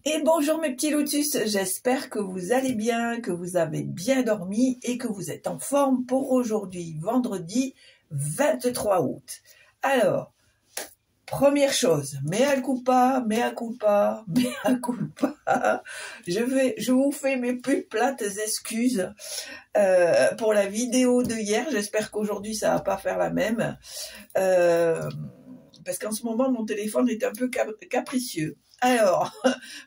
Et bonjour mes petits lotus, j'espère que vous allez bien, que vous avez bien dormi et que vous êtes en forme pour aujourd'hui, vendredi 23 août. Alors, première chose, mea culpa, je vous fais mes plus plates excuses pour la vidéo de hier. J'espère qu'aujourd'hui ça va pas faire la même, parce qu'en ce moment mon téléphone est un peu capricieux. Alors,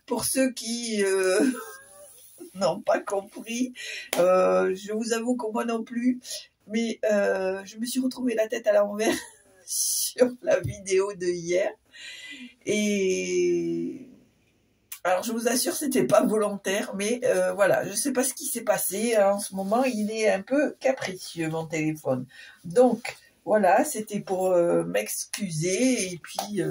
pour ceux qui n'ont pas compris, je vous avoue que moi non plus, mais je me suis retrouvée la tête à l'envers sur la vidéo de hier. Et alors, je vous assure, c'était pas volontaire, mais voilà, je sais pas ce qui s'est passé. En ce moment, il est un peu capricieux, mon téléphone. Donc, voilà, c'était pour m'excuser et puis...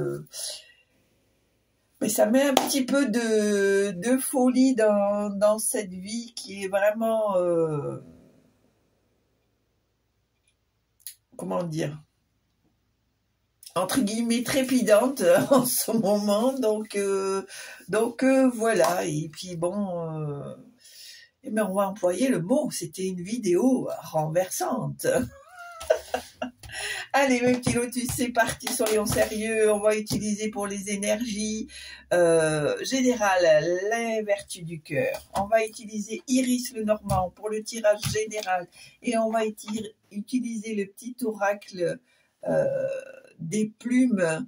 mais ça met un petit peu de folie dans cette vie qui est vraiment, comment dire, entre guillemets trépidante en ce moment. Donc voilà. Et puis bon, eh ben, on va employer le mot. C'était une vidéo renversante. Allez, mes petits lotus, c'est parti, soyons sérieux. On va utiliser pour les énergies générales les vertus du cœur. On va utiliser Iris le Normand pour le tirage général. Et on va utiliser le petit oracle des plumes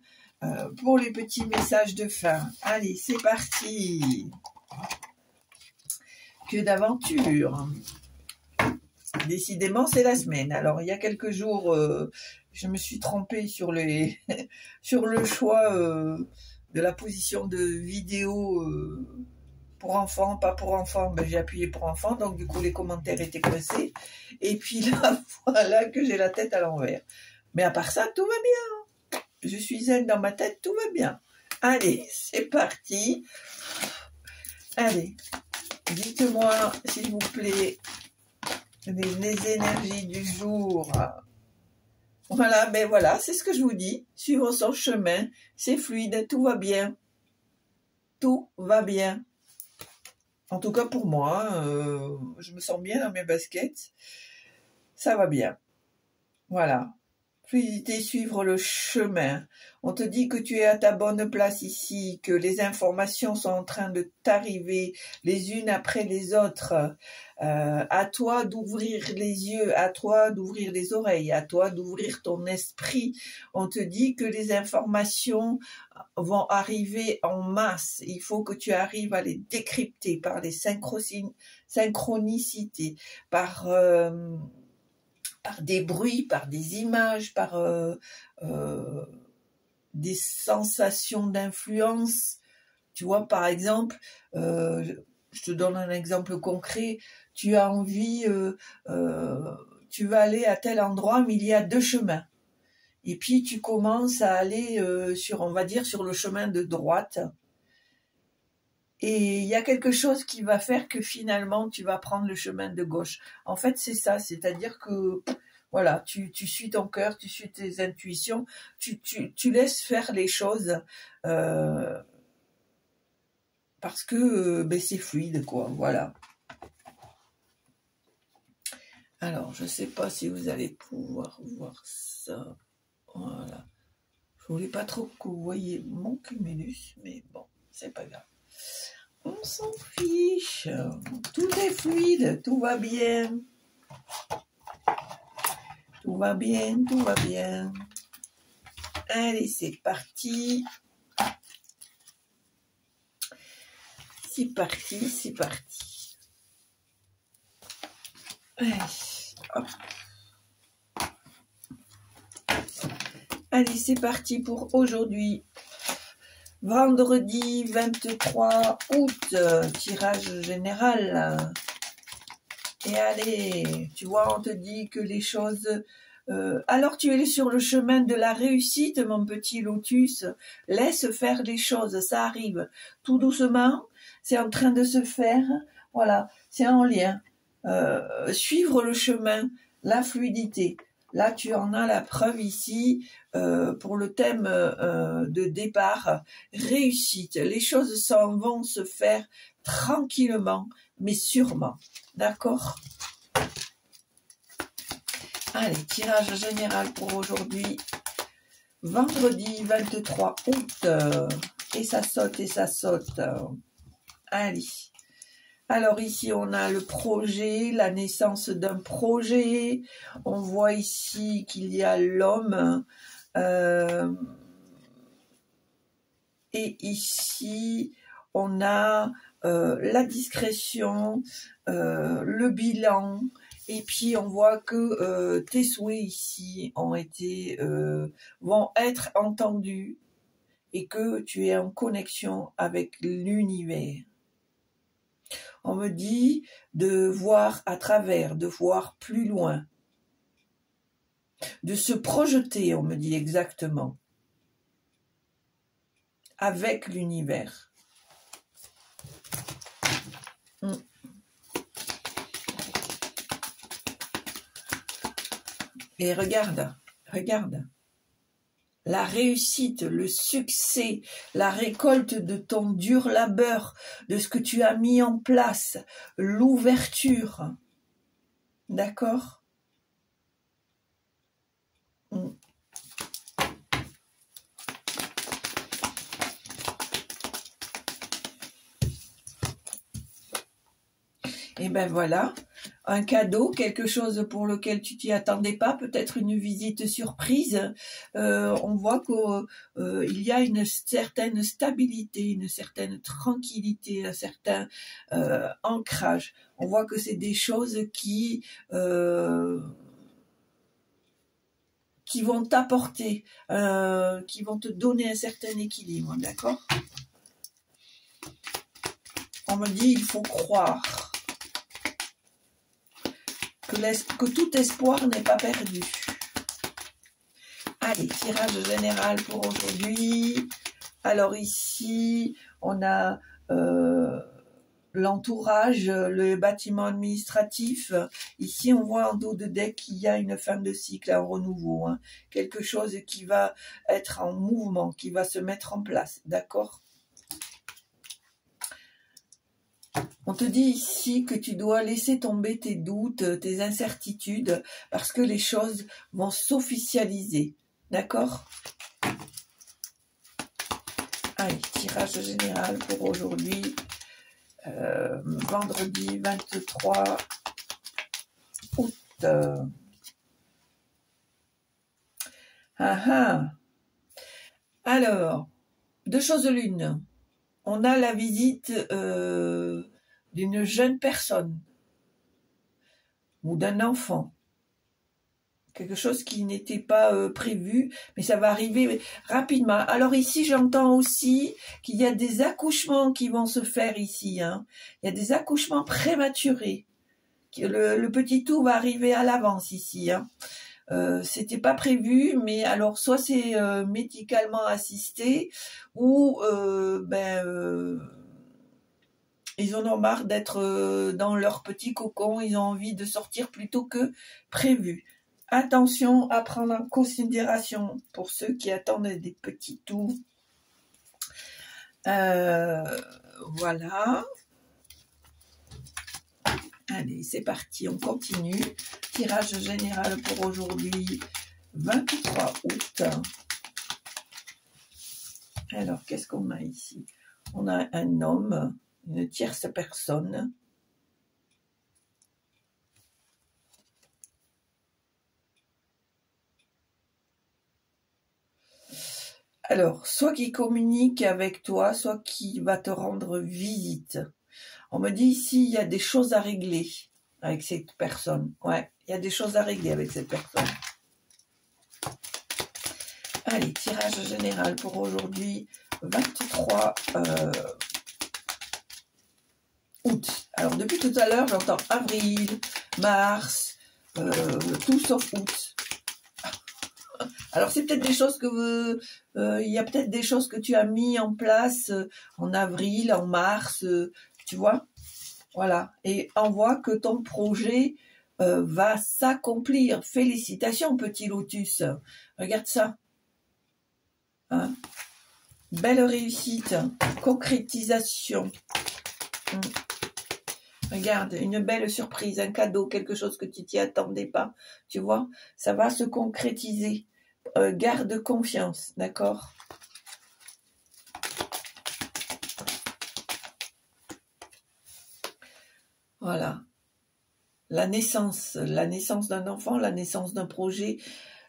pour les petits messages de fin. Allez, c'est parti. Que d'aventure. Décidément, c'est la semaine. Alors, il y a quelques jours, je me suis trompée sur sur le choix de la position de vidéo pour enfants, pas pour enfants. Ben, j'ai appuyé pour enfants, donc du coup, les commentaires étaient coincés. Et puis là, voilà que j'ai la tête à l'envers. Mais à part ça, tout va bien. Je suis zen dans ma tête, tout va bien. Allez, c'est parti. Allez, dites-moi, s'il vous plaît, les énergies du jour. Voilà, ben voilà, c'est ce que je vous dis. Suivre son chemin, c'est fluide, tout va bien. Tout va bien. En tout cas pour moi, je me sens bien dans mes baskets. Ça va bien. Voilà. Fluidité, suivre le chemin. On te dit que tu es à ta bonne place ici, que les informations sont en train de t'arriver les unes après les autres. À toi d'ouvrir les yeux, à toi d'ouvrir les oreilles, à toi d'ouvrir ton esprit. On te dit que les informations vont arriver en masse. Il faut que tu arrives à les décrypter par les synchronicités, par des bruits, par des images, par des sensations d'influence. Tu vois, par exemple, je te donne un exemple concret, tu as envie, tu vas aller à tel endroit, mais il y a deux chemins. Et puis tu commences à aller on va dire, sur le chemin de droite. Et il y a quelque chose qui va faire que finalement, tu vas prendre le chemin de gauche. En fait, c'est ça, c'est-à-dire que, voilà, tu suis ton cœur, tu suis tes intuitions, tu laisses faire les choses parce que ben, c'est fluide, quoi, voilà. Alors, je ne sais pas si vous allez pouvoir voir ça. Voilà. Je voulais pas trop que vous voyez mon cumulus, mais bon, c'est pas grave. On s'en fiche. Tout est fluide, tout va bien. Tout va bien, tout va bien. Allez, c'est parti. C'est parti, c'est parti. Allez, hop. Allez, c'est parti pour aujourd'hui. Vendredi 23 août, tirage général. Et allez, tu vois, on te dit que les choses... alors tu es sur le chemin de la réussite, mon petit lotus. Laisse faire les choses, ça arrive tout doucement. C'est en train de se faire. Voilà, c'est en lien. Suivre le chemin, la fluidité, Là, tu en as la preuve ici pour le thème de départ, réussite. Les choses vont se faire tranquillement, mais sûrement. D'accord? Allez, tirage général pour aujourd'hui. Vendredi 23 août. Et ça saute, et ça saute. Allez. Alors ici, on a le projet, la naissance d'un projet. On voit ici qu'il y a l'homme. Et ici, on a la discrétion, le bilan. Et puis, on voit que tes souhaits ici vont être entendus et que tu es en connexion avec l'univers. On me dit de voir à travers, de voir plus loin, de se projeter, on me dit exactement, avec l'univers. Et regarde, la réussite, le succès, la récolte de ton dur labeur, de ce que tu as mis en place, l'ouverture. D'accord? Et ben voilà, un cadeau, quelque chose pour lequel tu t'y attendais pas, peut-être une visite surprise. On voit qu'il y a une certaine stabilité, une certaine tranquillité, un certain ancrage. On voit que c'est des choses qui vont t'apporter, qui vont te donner un certain équilibre, d'accord? On me dit il faut croire. Que tout espoir n'est pas perdu. Allez, tirage général pour aujourd'hui. Alors ici, on a l'entourage, le bâtiment administratif. Ici, on voit en dos de deck qu'il y a une fin de cycle, un renouveau. Hein. Quelque chose qui va être en mouvement, qui va se mettre en place. D'accord ? On te dit ici que tu dois laisser tomber tes doutes, tes incertitudes, parce que les choses vont s'officialiser. D'accord? Allez, tirage général pour aujourd'hui. Vendredi 23 août. Alors, deux choses l'une. On a la visite d'une jeune personne ou d'un enfant. Quelque chose qui n'était pas prévu, mais ça va arriver rapidement. Alors ici, j'entends aussi qu'il y a des accouchements qui vont se faire ici. Hein. Il y a des accouchements prématurés. Le petit tout va arriver à l'avance ici. Hein. C'était pas prévu, mais alors soit c'est médicalement assisté ou ils en ont marre d'être dans leur petit cocon, ils ont envie de sortir plutôt que prévu. Attention à prendre en considération pour ceux qui attendent des petits tours. Voilà. Allez, c'est parti, on continue. Tirage général pour aujourd'hui, 23 août. Alors, qu'est-ce qu'on a ici? On a un homme, une tierce personne. Alors, soit qui communique avec toi, soit qui va te rendre visite. On me dit ici, il y a des choses à régler avec cette personne. Ouais, il y a des choses à régler avec cette personne. Allez, tirage général pour aujourd'hui, 23 août. Alors, depuis tout à l'heure, j'entends avril, mars, tout sauf août. Alors, c'est peut-être des choses que il y a peut-être des choses que tu as mis en place en avril, en mars, tu vois. Voilà. Et on voit que ton projet va s'accomplir. Félicitations, petit lotus. Regarde ça. Hein? Belle réussite, concrétisation. Regarde, une belle surprise, un cadeau, quelque chose que tu t'y attendais pas. Tu vois, ça va se concrétiser. Garde confiance, d'accord? Voilà. La naissance d'un enfant, la naissance d'un projet,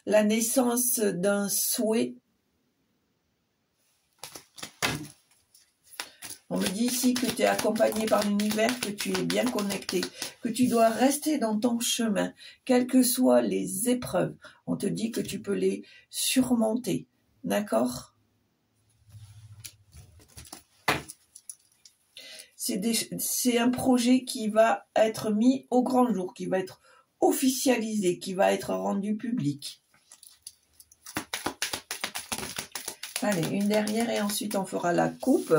la naissance d'un souhait. On me dit ici que tu es accompagné par l'univers, que tu es bien connecté, que tu dois rester dans ton chemin, quelles que soient les épreuves. On te dit que tu peux les surmonter, d'accord? C'est un projet qui va être mis au grand jour, qui va être officialisé, qui va être rendu public. Allez, une dernière et ensuite on fera la coupe.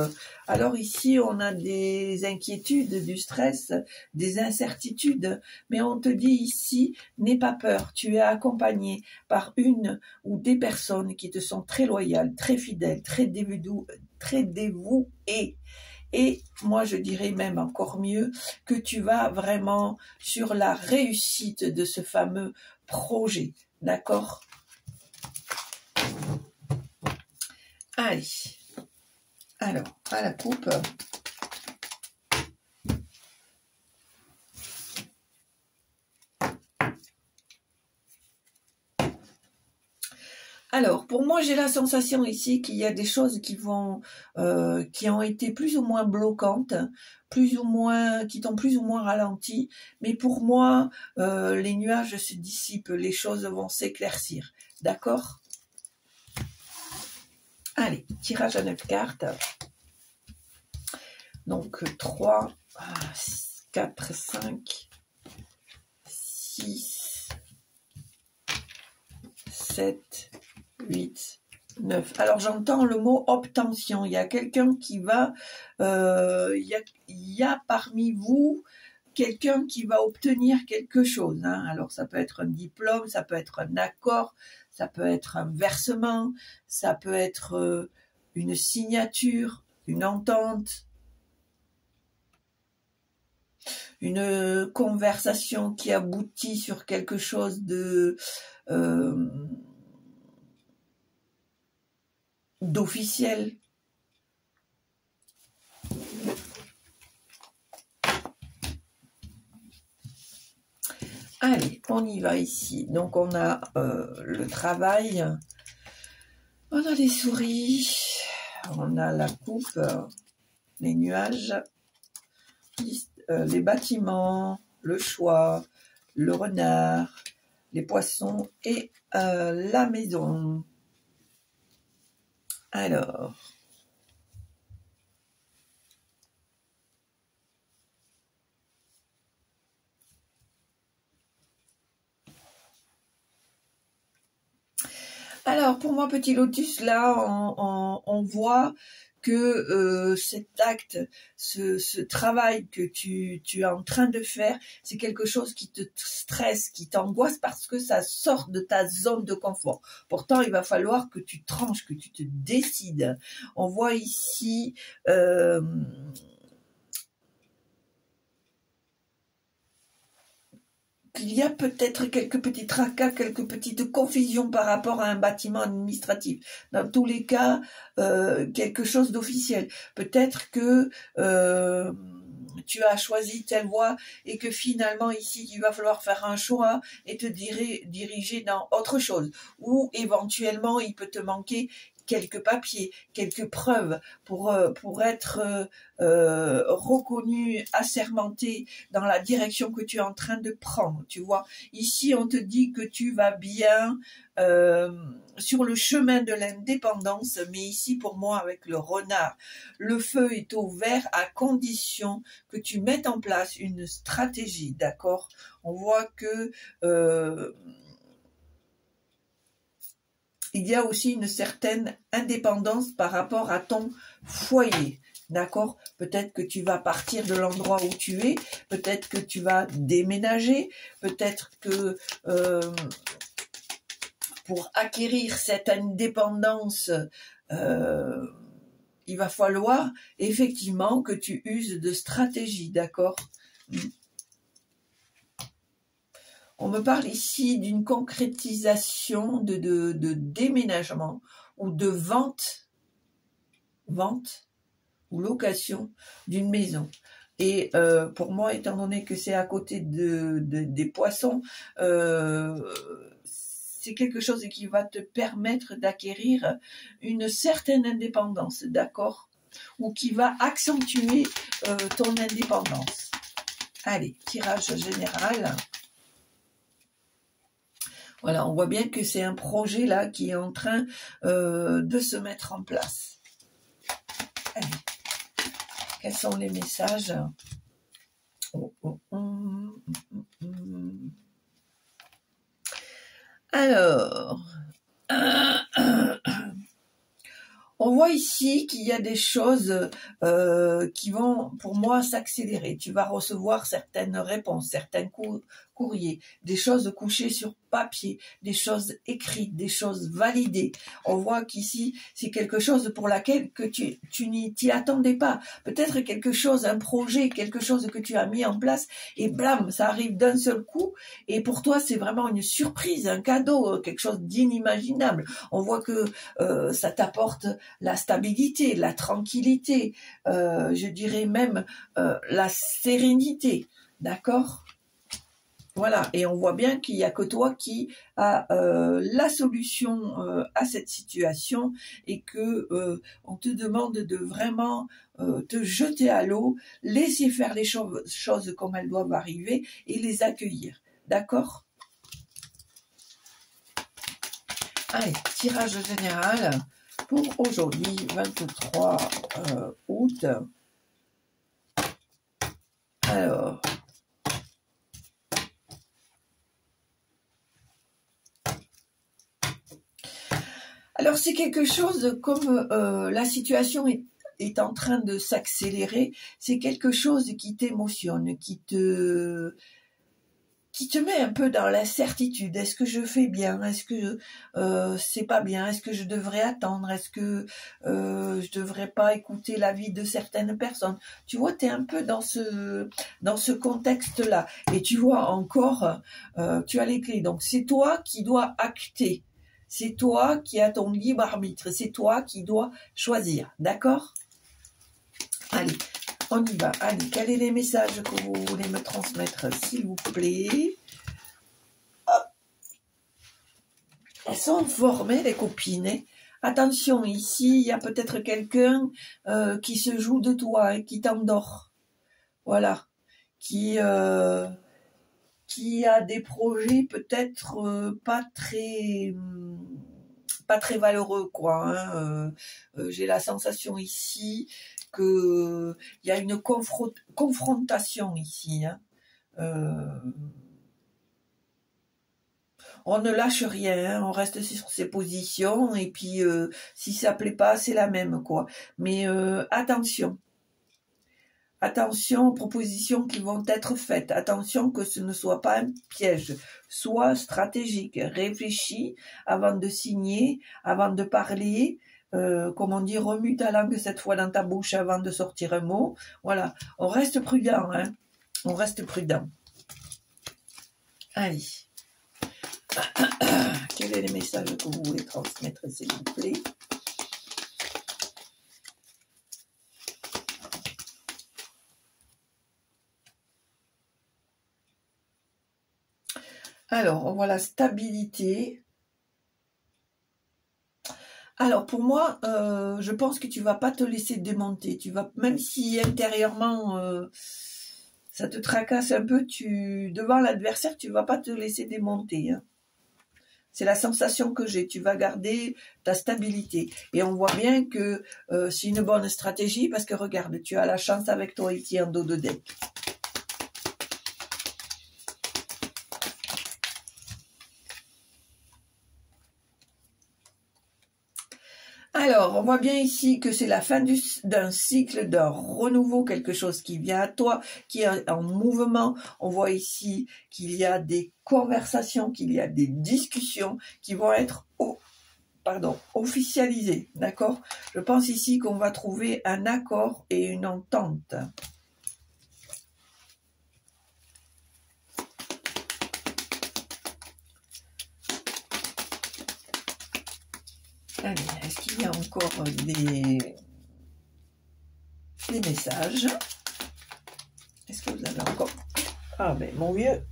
Alors ici, on a des inquiétudes, du stress, des incertitudes, mais on te dit ici, n'aie pas peur, tu es accompagné par une ou des personnes qui te sont très loyales, très fidèles, très dévouées. Et moi, je dirais même encore mieux que tu vas vraiment sur la réussite de ce fameux projet, d'accord ? Allez, alors, à la coupe. Alors, pour moi, j'ai la sensation ici qu'il y a des choses qui ont été plus ou moins bloquantes, qui t'ont plus ou moins ralenti. Mais pour moi, les nuages se dissipent, les choses vont s'éclaircir. D'accord ? Allez, tirage à 9 cartes. Donc, 3, 4, 5, 6, 7, 8, 9. Alors, j'entends le mot obtention. Il y a quelqu'un qui va... il y a parmi vous quelqu'un qui va obtenir quelque chose. Hein. Alors, ça peut être un diplôme, ça peut être un accord, ça peut être un versement, ça peut être une signature, une entente, une conversation qui aboutit sur quelque chose de d'officiel. Allez, on y va ici. Donc, on a le travail, on a les souris, on a la coupe, les nuages, les bâtiments, le choix, le renard, les poissons et la maison. Alors... Alors, pour moi, petit lotus, là, on voit que cet acte, ce travail que tu es en train de faire, c'est quelque chose qui te stresse, qui t'angoisse parce que ça sort de ta zone de confort. Pourtant, il va falloir que tu tranches, que tu te décides. On voit ici... qu'il y a peut-être quelques petits tracas, quelques petites confusions par rapport à un bâtiment administratif. Dans tous les cas, quelque chose d'officiel. Peut-être que tu as choisi telle voie et que finalement ici, il va falloir faire un choix et te diriger dans autre chose. Ou éventuellement, il peut te manquer quelques papiers, quelques preuves pour être reconnu, assermenté dans la direction que tu es en train de prendre, tu vois. Ici, on te dit que tu vas bien sur le chemin de l'indépendance, mais ici, pour moi, avec le renard, le feu est au vert à condition que tu mettes en place une stratégie, d'accord? On voit que... il y a aussi une certaine indépendance par rapport à ton foyer, D'accord? Peut-être que tu vas partir de l'endroit où tu es, peut-être que tu vas déménager, peut-être que pour acquérir cette indépendance, il va falloir effectivement que tu uses de stratégie, d'accord? On me parle ici d'une concrétisation de déménagement ou de vente ou location d'une maison. Et pour moi, étant donné que c'est à côté des poissons, c'est quelque chose qui va te permettre d'acquérir une certaine indépendance, d'accord? Ou qui va accentuer ton indépendance. Allez, tirage général. Voilà, on voit bien que c'est un projet là qui est en train de se mettre en place. Allez. Quels sont les messages? Alors, on voit ici qu'il y a des choses qui vont, pour moi, s'accélérer. Tu vas recevoir certaines réponses, certains courriers, des choses couchées sur papier, des choses écrites, des choses validées. On voit qu'ici, c'est quelque chose pour laquelle que tu n'y t'y attendais pas. Peut-être quelque chose, un projet, quelque chose que tu as mis en place et blam, ça arrive d'un seul coup. Et pour toi, c'est vraiment une surprise, un cadeau, quelque chose d'inimaginable. On voit que ça t'apporte la stabilité, la tranquillité, je dirais même la sérénité, d'accord? Voilà, et on voit bien qu'il n'y a que toi qui a la solution à cette situation et que on te demande de vraiment te jeter à l'eau, laisser faire les choses comme elles doivent arriver et les accueillir, d'accord? Allez, tirage général pour aujourd'hui, 23 août. Alors, c'est quelque chose comme la situation est en train de s'accélérer, c'est quelque chose qui t'émotionne, qui te met un peu dans l'incertitude. Est-ce que je fais bien? Est-ce que c'est pas bien? Est-ce que je devrais attendre? Est-ce que je devrais pas écouter l'avis de certaines personnes? Tu vois, tu es un peu dans ce contexte-là. Et tu vois encore, tu as les clés. Donc, c'est toi qui dois acter. C'est toi qui as ton libre arbitre. C'est toi qui dois choisir. D'accord? Allez, on y va. Allez, quels sont les messages que vous voulez me transmettre, s'il vous plaît? Hop. Elles sont formées, les copines. Attention, ici, il y a peut-être quelqu'un qui se joue de toi et qui t'endort. Voilà. Qui a des projets peut-être pas très valeureux, quoi. Hein. J'ai la sensation ici que il y a une confrontation ici. Hein. On ne lâche rien, hein, on reste sur ses positions et puis si ça plaît pas, c'est la même, quoi. Mais attention. Attention aux propositions qui vont être faites. Attention que ce ne soit pas un piège. Sois stratégique. Réfléchis avant de signer, avant de parler. Comme on dit, remue ta langue cette fois dans ta bouche avant de sortir un mot. Voilà. On reste prudent, hein. On reste prudent. Allez. Quel est le message que vous voulez transmettre, s'il vous plaît? Alors, on voit la stabilité. Alors, pour moi, je pense que tu vas pas te laisser démonter. Tu vas, même si intérieurement, ça te tracasse un peu, devant l'adversaire, tu vas pas te laisser démonter. Hein. C'est la sensation que j'ai. Tu vas garder ta stabilité. Et on voit bien que c'est une bonne stratégie parce que regarde, tu as la chance avec toi ici en dos de deck. Alors, on voit bien ici que c'est la fin d'un cycle, d'un renouveau, quelque chose qui vient à toi, qui est en mouvement. On voit ici qu'il y a des conversations, qu'il y a des discussions qui vont être officialisées, d'accord? Je pense ici qu'on va trouver un accord et une entente. Allez, est-ce qu'il y a encore des messages? Est-ce que vous avez encore... Ah ben mon vieux.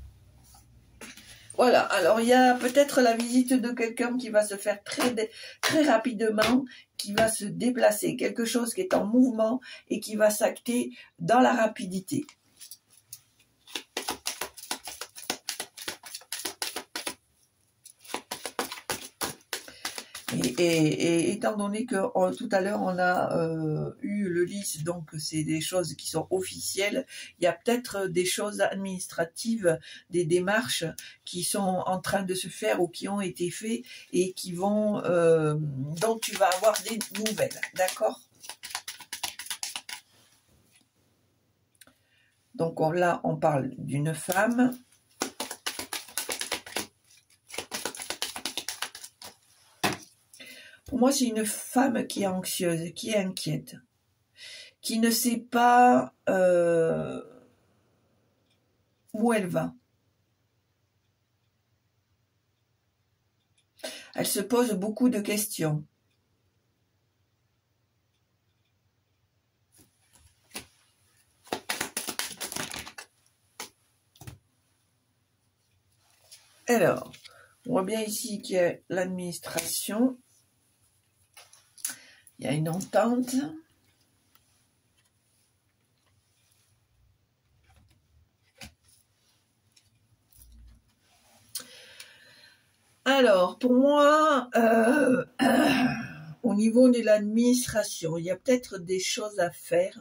Voilà, alors il y a peut-être la visite de quelqu'un qui va se faire très rapidement, qui va se déplacer, quelque chose qui est en mouvement et qui va s'acter dans la rapidité. Et étant donné que tout à l'heure on a eu le lys, donc c'est des choses qui sont officielles, il y a peut-être des choses administratives, des démarches qui sont en train de se faire ou qui ont été faites et qui vont, dont tu vas avoir des nouvelles, d'accord? Donc là on parle d'une femme. Pour moi, c'est une femme qui est anxieuse, qui est inquiète, qui ne sait pas où elle va. Elle se pose beaucoup de questions. Alors, on voit bien ici qu'il y a l'administration. Il y a une entente. Alors, pour moi, au niveau de l'administration, il y a peut-être des choses à faire.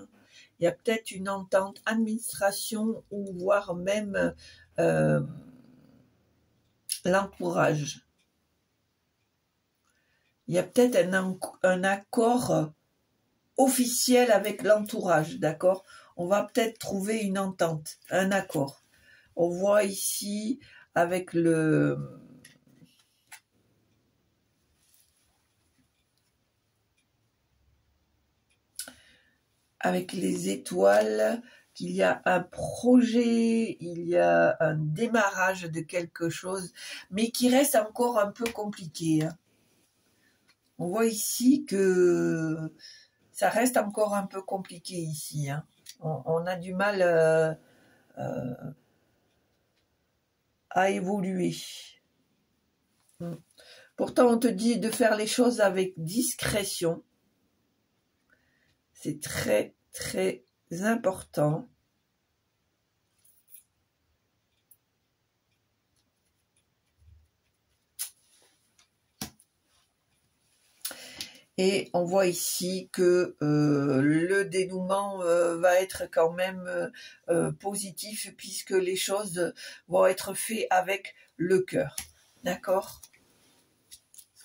Il y a peut-être une entente administration ou voire même l'entourage. Il y a peut-être un accord officiel avec l'entourage, d'accord? On va peut-être trouver une entente, un accord. On voit ici avec les étoiles, qu'il y a un projet, il y a un démarrage de quelque chose, mais qui reste encore un peu compliqué, hein. On voit ici que ça reste encore un peu compliqué ici, hein. On a du mal à évoluer. Pourtant, on te dit de faire les choses avec discrétion. C'est très, très important. Et on voit ici que le dénouement va être quand même positif puisque les choses vont être faites avec le cœur. D'accord?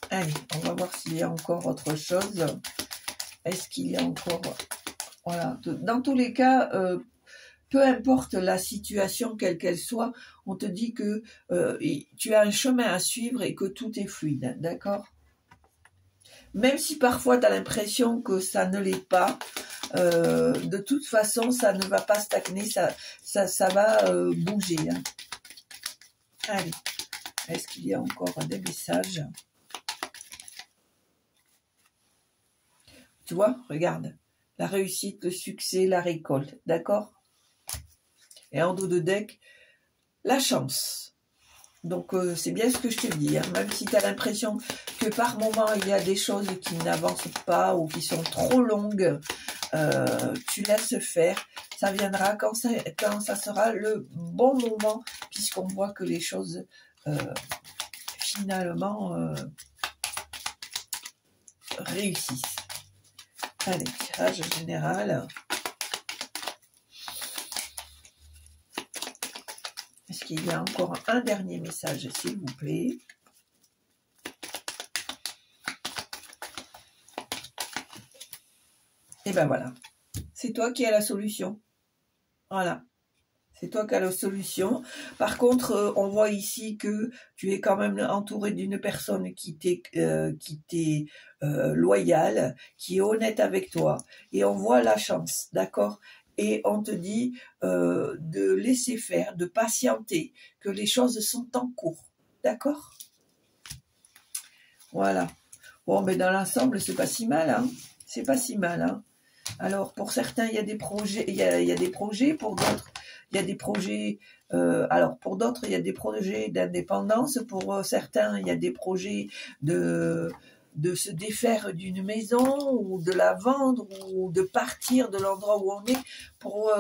Allez, on va voir s'il y a encore autre chose. Est-ce qu'il y a encore... Voilà. Dans tous les cas, peu importe la situation, quelle qu'elle soit, on te dit que tu as un chemin à suivre et que tout est fluide. D'accord? Même si parfois tu as l'impression que ça ne l'est pas, de toute façon, ça ne va pas stagner, ça va bouger, hein. Allez, est-ce qu'il y a encore des messages? Tu vois, regarde, la réussite, le succès, la récolte, d'accord? Et en dos de deck, la chance. Donc, c'est bien ce que je te dis, hein. Même si tu as l'impression que par moment, il y a des choses qui n'avancent pas ou qui sont trop longues, tu laisses faire. Ça viendra quand ça sera le bon moment, puisqu'on voit que les choses, finalement, réussissent. Allez, tirage général. Est-ce qu'il y a encore un dernier message, s'il vous plaît? Et ben voilà, c'est toi qui as la solution. Voilà. C'est toi qui as la solution. Par contre, on voit ici que tu es quand même entouré d'une personne qui t'est loyale, qui est honnête avec toi. Et on voit la chance, d'accord? Et on te dit de laisser faire, de patienter, que les choses sont en cours, d'accord? Voilà. Bon, mais dans l'ensemble, c'est pas si mal, hein? C'est pas si mal, hein? Alors, pour certains, il y a des projets, il y a des projets, pour d'autres, il y a des projets, alors pour d'autres, il y a des projets d'indépendance, pour certains, il y a des projets de se défaire d'une maison ou de la vendre ou de partir de l'endroit où on est pour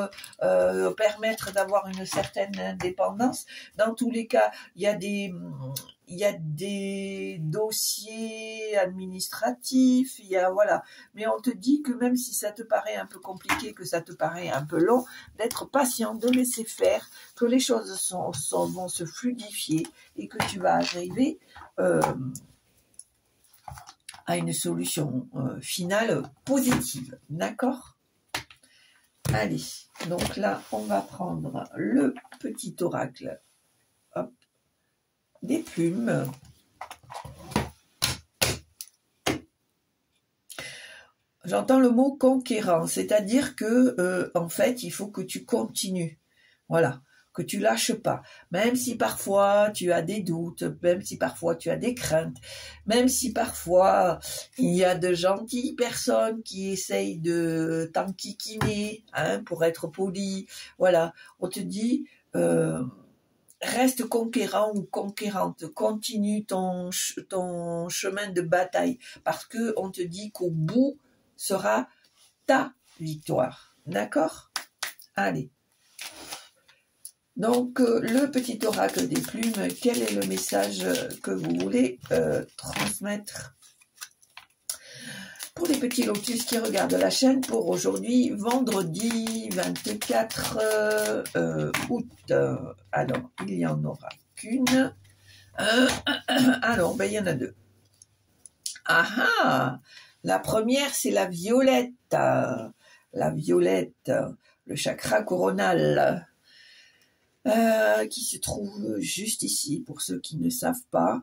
permettre d'avoir une certaine indépendance. Dans tous les cas, il y a des dossiers administratifs, il y a, voilà. Mais on te dit que même si ça te paraît un peu compliqué, que ça te paraît un peu long, d'être patient, de laisser faire, que les choses vont se fluidifier et que tu vas arriver à une solution finale positive. D'accord? Allez, donc là, on va prendre le petit oracle. Hop, des plumes. J'entends le mot conquérant, c'est-à-dire que en fait, il faut que tu continues. Voilà, que tu lâches pas. Même si parfois tu as des doutes, même si parfois tu as des craintes, même si parfois il y a de gentilles personnes qui essayent de t'enquiquiner, hein, pour être poli. Voilà, on te dit reste conquérant ou conquérante, continue ton chemin de bataille, parce que on te dit qu'au bout sera ta victoire. D'accord? Allez. Donc, le petit oracle des plumes, quel est le message que vous voulez transmettre pour les petits lotus qui regardent la chaîne pour aujourd'hui, vendredi 24 août. Alors, il n'y en aura qu'une. Alors, ben, il y en a deux. Ah ah! La première, c'est la violette. La violette, le chakra coronal, qui se trouve juste ici, pour ceux qui ne savent pas.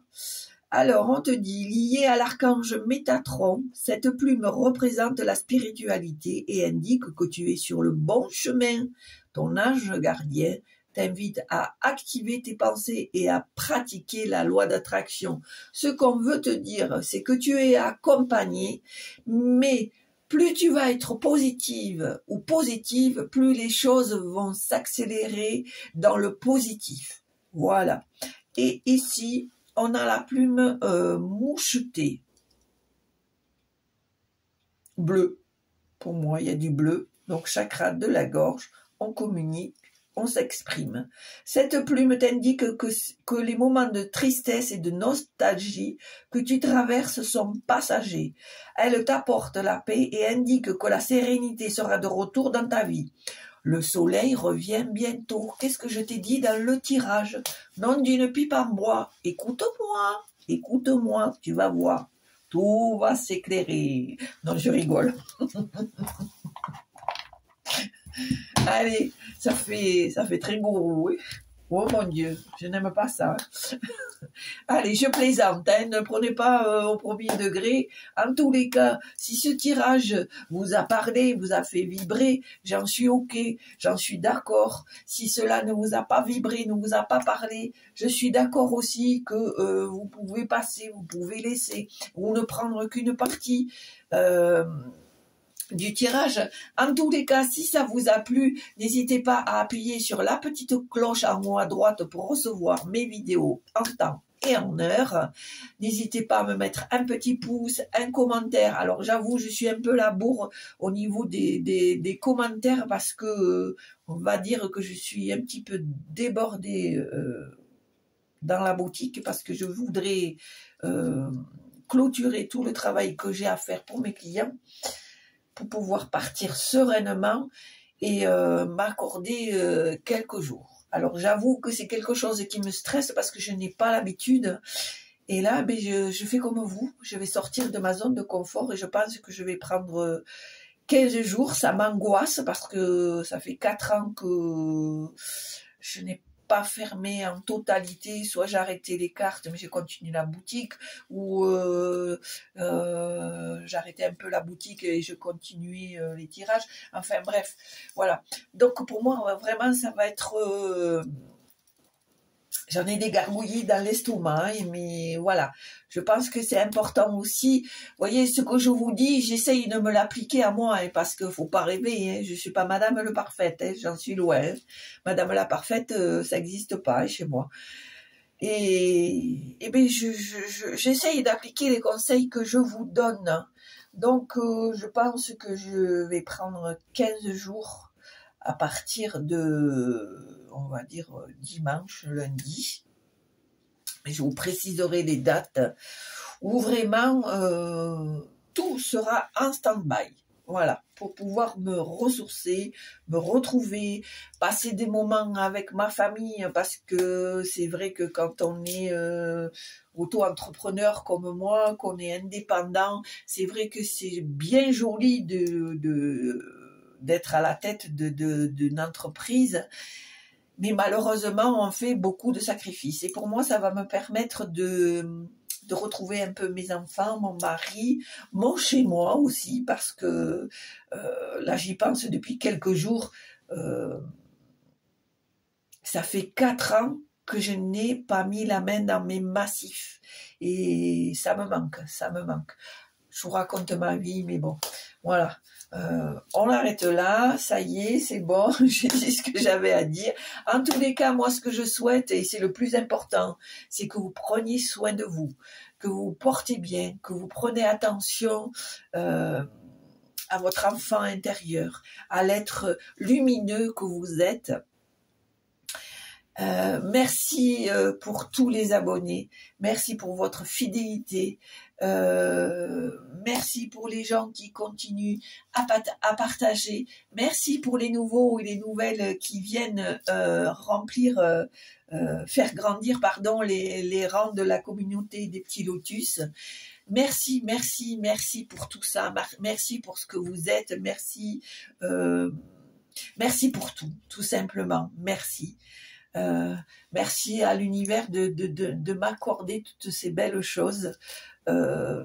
Alors, on te dit, lié à l'archange Métatron, cette plume représente la spiritualité et indique que tu es sur le bon chemin. Ton ange gardien t'invite à activer tes pensées et à pratiquer la loi d'attraction. Ce qu'on veut te dire, c'est que tu es accompagné, mais plus tu vas être positive ou positive, plus les choses vont s'accélérer dans le positif. Voilà. Et ici, on a la plume mouchetée. Bleu. Pour moi, il y a du bleu. Donc, chakra de la gorge, on communique, on s'exprime. Cette plume t'indique que les moments de tristesse et de nostalgie que tu traverses sont passagers. Elle t'apporte la paix et indique que la sérénité sera de retour dans ta vie. Le soleil revient bientôt. Qu'est-ce que je t'ai dit dans le tirage? Non d'une pipe en bois. Écoute-moi, écoute-moi, tu vas voir. Tout va s'éclairer. Non, je rigole. Allez, ça fait très gourou. Oh mon Dieu, je n'aime pas ça. Allez, je plaisante, hein, ne prenez pas au premier degré. En tous les cas, si ce tirage vous a parlé, vous a fait vibrer, j'en suis ok, j'en suis d'accord. Si cela ne vous a pas vibré, ne vous a pas parlé, je suis d'accord aussi que vous pouvez passer, vous pouvez laisser, ou ne prendre qu'une partie. Du tirage. En tous les cas, si ça vous a plu, n'hésitez pas à appuyer sur la petite cloche en haut à droite pour recevoir mes vidéos en temps et en heure. N'hésitez pas à me mettre un petit pouce, un commentaire. Alors j'avoue, je suis un peu la bourre au niveau des commentaires parce que on va dire que je suis un petit peu débordée dans la boutique parce que je voudrais clôturer tout le travail que j'ai à faire pour mes clients, pour pouvoir partir sereinement et m'accorder quelques jours. Alors j'avoue que c'est quelque chose qui me stresse parce que je n'ai pas l'habitude. Et là, je fais comme vous, je vais sortir de ma zone de confort et je pense que je vais prendre 15 jours, ça m'angoisse parce que ça fait 4 ans que je n'ai pas fermé en totalité, soit j'ai arrêté les cartes mais j'ai continué la boutique, ou j'arrêtais un peu la boutique et je continuais les tirages, enfin bref, voilà. Donc pour moi vraiment ça va être... j'en ai des gargouillis dans l'estomac, mais voilà. Je pense que c'est important aussi. Vous voyez, ce que je vous dis, j'essaye de me l'appliquer à moi, hein, parce qu'il faut pas rêver. Hein, je suis pas Madame le Parfaite, hein, j'en suis loin. Hein. Madame la Parfaite, ça n'existe pas hein, chez moi. Et bien, j'essaye d'appliquer les conseils que je vous donne. Donc, je pense que je vais prendre 15 jours à partir de, on va dire, dimanche, lundi. Mais je vous préciserai les dates où vraiment tout sera en stand-by. Voilà, pour pouvoir me ressourcer, me retrouver, passer des moments avec ma famille, parce que c'est vrai que quand on est auto-entrepreneur comme moi, qu'on est indépendant, c'est vrai que c'est bien joli d'être à la tête d'une entreprise, mais malheureusement on fait beaucoup de sacrifices. Et pour moi ça va me permettre de retrouver un peu mes enfants, mon mari, mon chez-moi aussi, parce que là j'y pense depuis quelques jours. Ça fait 4 ans que je n'ai pas mis la main dans mes massifs et ça me manque, ça me manque. Je vous raconte ma vie, mais bon, voilà. On arrête là, ça y est, c'est bon, j'ai dit ce que j'avais à dire. En tous les cas, moi, ce que je souhaite, et c'est le plus important, c'est que vous preniez soin de vous, que vous vous portez bien, que vous prenez attention à votre enfant intérieur, à l'être lumineux que vous êtes. Merci pour tous les abonnés, merci pour votre fidélité, merci pour les gens qui continuent à partager, merci pour les nouveaux et les nouvelles qui viennent faire grandir les rangs de la communauté des petits lotus. Merci, merci, merci pour tout ça, merci pour ce que vous êtes, merci, merci pour tout simplement, merci. Merci à l'univers de m'accorder toutes ces belles choses. Je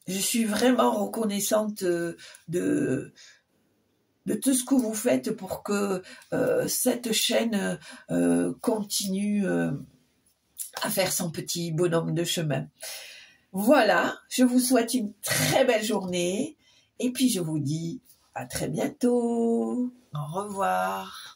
suis vraiment reconnaissante de tout ce que vous faites pour que cette chaîne continue à faire son petit bonhomme de chemin. Voilà, je vous souhaite une très belle journée et puis je vous dis à très bientôt. Au revoir.